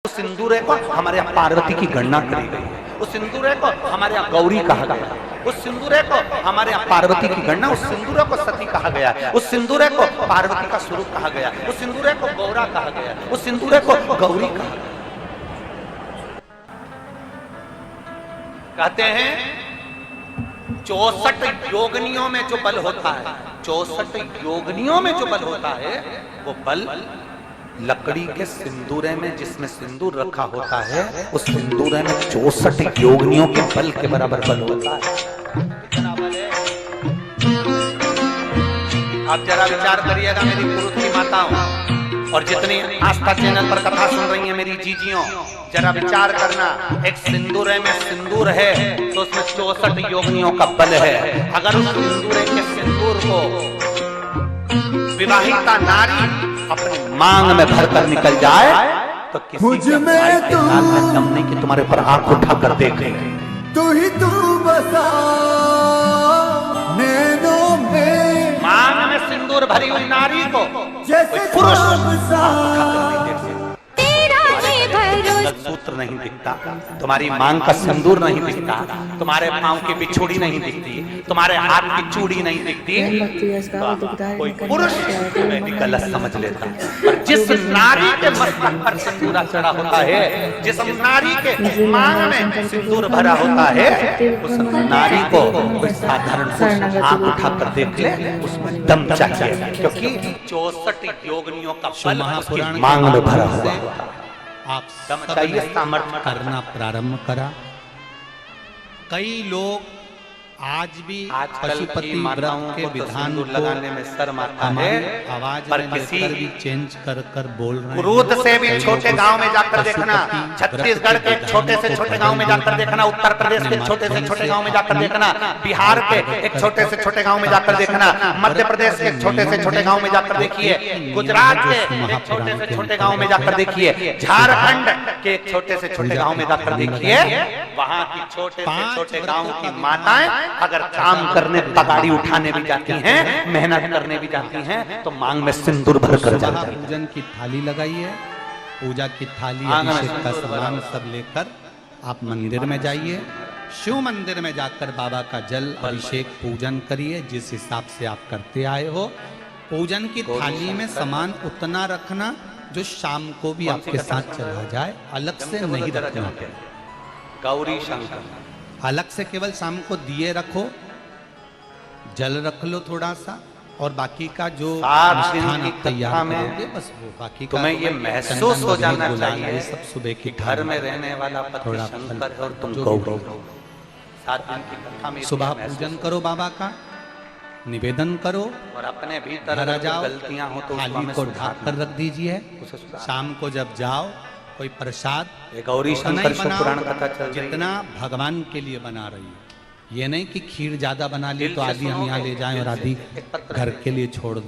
सिंदूर को हमारे यहाँ पार्वती की गणना करी गई है। उस सिंदूर को हमारे यहाँ गौरी कहा गया। उस सिंदूर को हमारे यहाँ पार्वती की गणना, उस सिंदूर को सती कहा गया। उस सिंदूर को पार्वती का स्वरूप कहा गया। उस सिंदूर को गौरा कहा गया। उस सिंदूर को गौरी कहा गया। कहते हैं 64 योगनियों में जो बल होता है, 64 योगनियों में जो बल होता है, वो बल लकड़ी के सिंदूरे में, जिसमें सिंदूर रखा होता है, उस सिंदूरे में 64 योगनियों के बल के बराबर बल होता है। कितना बल है? आप जरा विचार करिएगा मेरी पुरुष की माताओं और जितनी आस्था चैनल पर कथा सुन रही हैं मेरी जीजियों, जरा विचार करना। एक सिंदूरे में सिंदूर है तो उसमें 64 योगनियों का बल है। अगर उस सिंदूरे के सिंदूर को विवाहिता नारी अपने मांग में भरकर निकल जाए तो किसी में दम नहीं कि तुम्हारे ऊपर आंख उठाकर देखे। तू ही तू बसा नैनों में, मांग में सिंदूर भरी हुई नारी को जैसे पुरुष सूत्र नहीं दिखता, तुम्हारी मांग का सिंदूर नहीं दिखता, तुम्हारे पांव की बिछुड़ी नहीं दिखती, तुम्हारे हाथ की चूड़ी नहीं दिखती, कोई पुरुष तुम्हें गलत समझ लेता। पर जिस नारी के मस्तक पर सिंदूर चढ़ा होता है, जिस नारी के मांग में सिंदूर भरा होता है, उस नारी को कोई साधारण पुरुष आंख उठाकर देख ले, उसमें दम चाहिए, क्योंकि 64 योगनियों का बल उसकी मांग में भरा हुआ है। आप सबने सामर्थ्य करना प्रारंभ करा। कई लोग आज भी पशुपति व्रत के विधान को लगाने में शर्म आता है, आवाज पर में किसी भी चेंज कर बोल रहे हैं। क्रोध से भी छोटे गांव में जाकर देखना, छत्तीसगढ़ के छोटे से छोटे गांव में जाकर देखना, उत्तर प्रदेश के छोटे से छोटे गांव में जाकर देखना, बिहार के एक छोटे से छोटे गांव में जाकर देखना, मध्य प्रदेश के छोटे से छोटे गांव में जाकर देखिए, गुजरात के एक छोटे से छोटे गांव में जाकर देखिए, झारखंड के एक छोटे से छोटे गांव में जाकर देखिए। वहां की छोटे से छोटे गांव की माताएं अगर काम करने, पगाड़ी उठाने भी जाती हैं, मेहनत करने भी जाती हैं, तो मांग में सिंदूर भर कर जाती हैं। पूजन की थाली लगाई है, पूजा की थाली, अभिषेक का सामान सब लेकर आप मंदिर में जाइए। शिव मंदिर में जाकर बाबा का जल अभिषेक पूजन करिए, जिस हिसाब से आप करते आए हो। पूजन की थाली में सामान उतना रखना जो शाम को भी आपके साथ चला जाए, अलग से नहीं रखना। गौरी शंकर अलग से केवल शाम को दिए रखो, जल रख लो थोड़ा सा, और बाकी का जो अनुष्ठान तैयार करोगे बस वो बाकी तुम्हें ये महसूस हो जाना चाहिए सब सुबह की घर में रहने वाला पति शंकर और तुम गौरी। 7 दिन की कथा में सुबह पूजन करो, बाबा का निवेदन करो और अपने भीतर जाओ, गलतियां हो तो थाली को ढक कर रख दीजिए। शाम को जब जाओ कोई प्रसाद गौरी शंकर पुराण कथा चल रही, जितना भगवान के लिए बना रही है। ये नहीं कि खीर ज्यादा बना ली तो आदि हम यहाँ ले जाएं और आदि घर के लिए छोड़ दें।